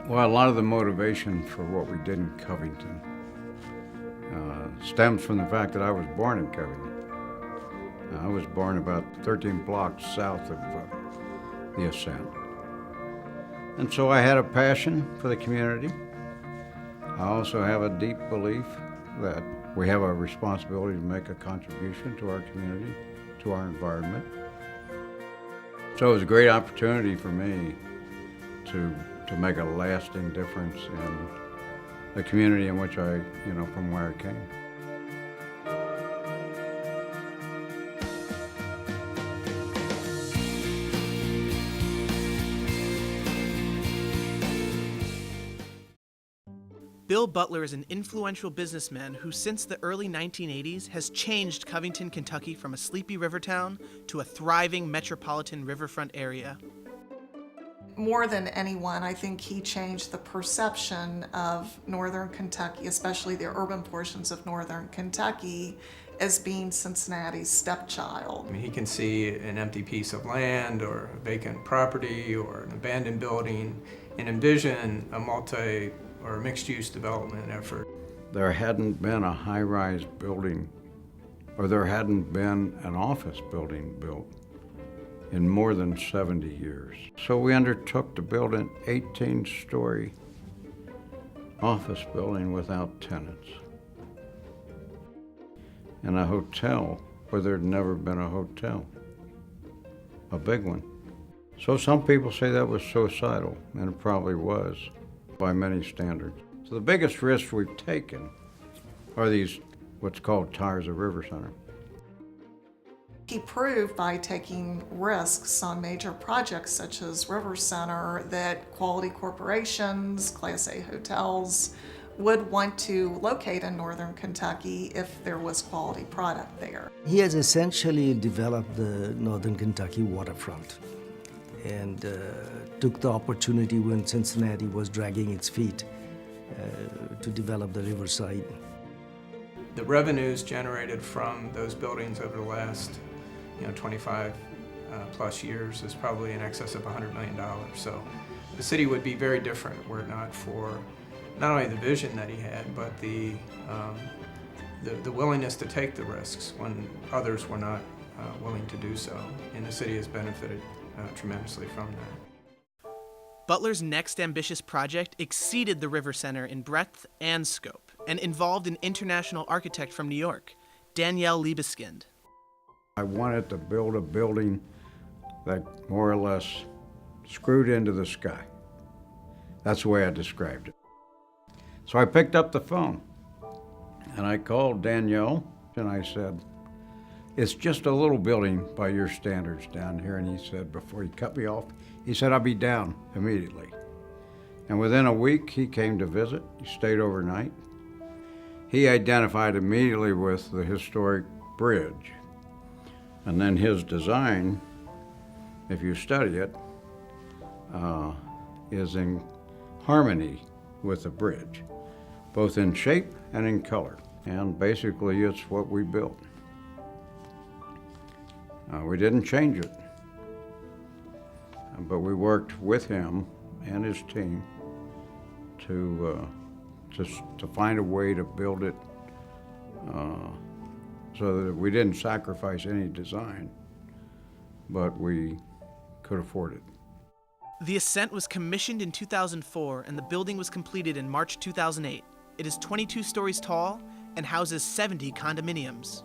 Well, a lot of the motivation for what we did in Covington stems from the fact that I was born in Covington. I was born about 13 blocks south of the Ascent. And so I had a passion for the community. I also have a deep belief that we have a responsibility to make a contribution to our community, to our environment. So it was a great opportunity for me to make a lasting difference in the community in which from where I came. Bill Butler is an influential businessman who, since the early 1980s, has changed Covington, Kentucky from a sleepy river town to a thriving metropolitan riverfront area. More than anyone, I think he changed the perception of northern Kentucky, especially the urban portions of northern Kentucky, as being Cincinnati's stepchild. I mean, he can see an empty piece of land or a vacant property or an abandoned building and envision a multi- or mixed-use development effort. There hadn't been a high-rise building, or there hadn't been an office building built in more than 70 years. So we undertook to build an 18-story office building without tenants, and a hotel where there'd never been a hotel, a big one. So some people say that was suicidal, and it probably was by many standards. So the biggest risks we've taken are these, what's called tires of River Center. He proved by taking risks on major projects such as River Center that quality corporations, Class A hotels, would want to locate in northern Kentucky if there was quality product there. He has essentially developed the northern Kentucky waterfront and took the opportunity when Cincinnati was dragging its feet to develop the riverside. The revenues generated from those buildings over the last 25 plus years is probably in excess of $100 million. So the city would be very different were it not for not only the vision that he had, but the willingness to take the risks when others were not willing to do so. And the city has benefited tremendously from that. Butler's next ambitious project exceeded the River Center in breadth and scope and involved an international architect from New York, Danielle Libeskind. I wanted to build a building that more or less screwed into the sky. That's the way I described it. So I picked up the phone and I called Danielle and I said, "It's just a little building by your standards down here." And he said, before he cut me off, he said, "I'll be down immediately." And within a week, he came to visit. He stayed overnight. He identified immediately with the historic bridge. And then his design, if you study it, is in harmony with the bridge, both in shape and in color. And basically, it's what we built. We didn't change it, but we worked with him and his team to find a way to build it so that we didn't sacrifice any design, but we could afford it. The Ascent was commissioned in 2004 and the building was completed in March 2008. It is 22 stories tall and houses 70 condominiums.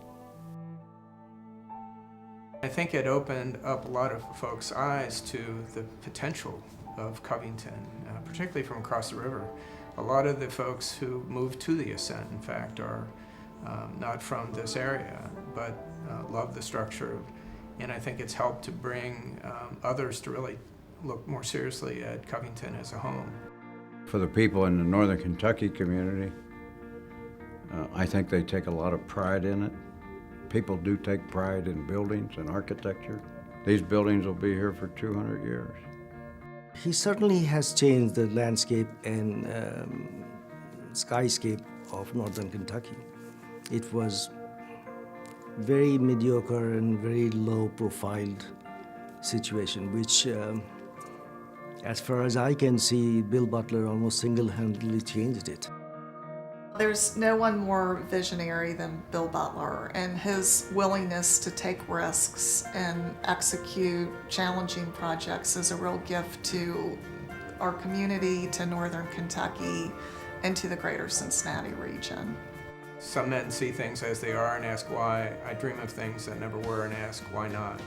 I think it opened up a lot of folks' eyes to the potential of Covington, particularly from across the river. A lot of the folks who moved to the Ascent, in fact, are not from this area, but love the structure. And I think it's helped to bring others to really look more seriously at Covington as a home. For the people in the Northern Kentucky community, I think they take a lot of pride in it. People do take pride in buildings and architecture. These buildings will be here for 200 years. He certainly has changed the landscape and skyscape of northern Kentucky. It was very mediocre and very low-profiled situation, which As far as I can see, Bill Butler almost single-handedly changed it. There's no one more visionary than Bill Butler, and his willingness to take risks and execute challenging projects is a real gift to our community, to Northern Kentucky, and to the greater Cincinnati region. Some men see things as they are and ask why. I dream of things that never were and ask why not.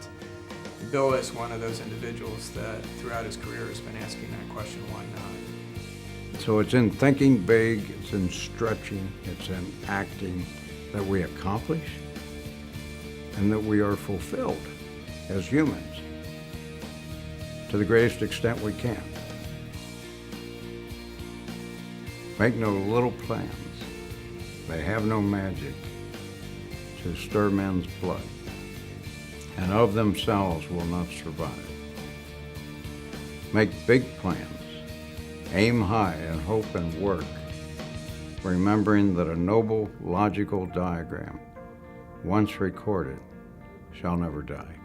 Bill is one of those individuals that throughout his career has been asking that question, why not? So it's in thinking big, it's in stretching, it's in acting that we accomplish and that we are fulfilled as humans to the greatest extent we can. Make no little plans. They have no magic to stir men's blood, and of themselves will not survive. Make big plans. Aim high and hope and work, remembering that a noble, logical diagram, once recorded, shall never die.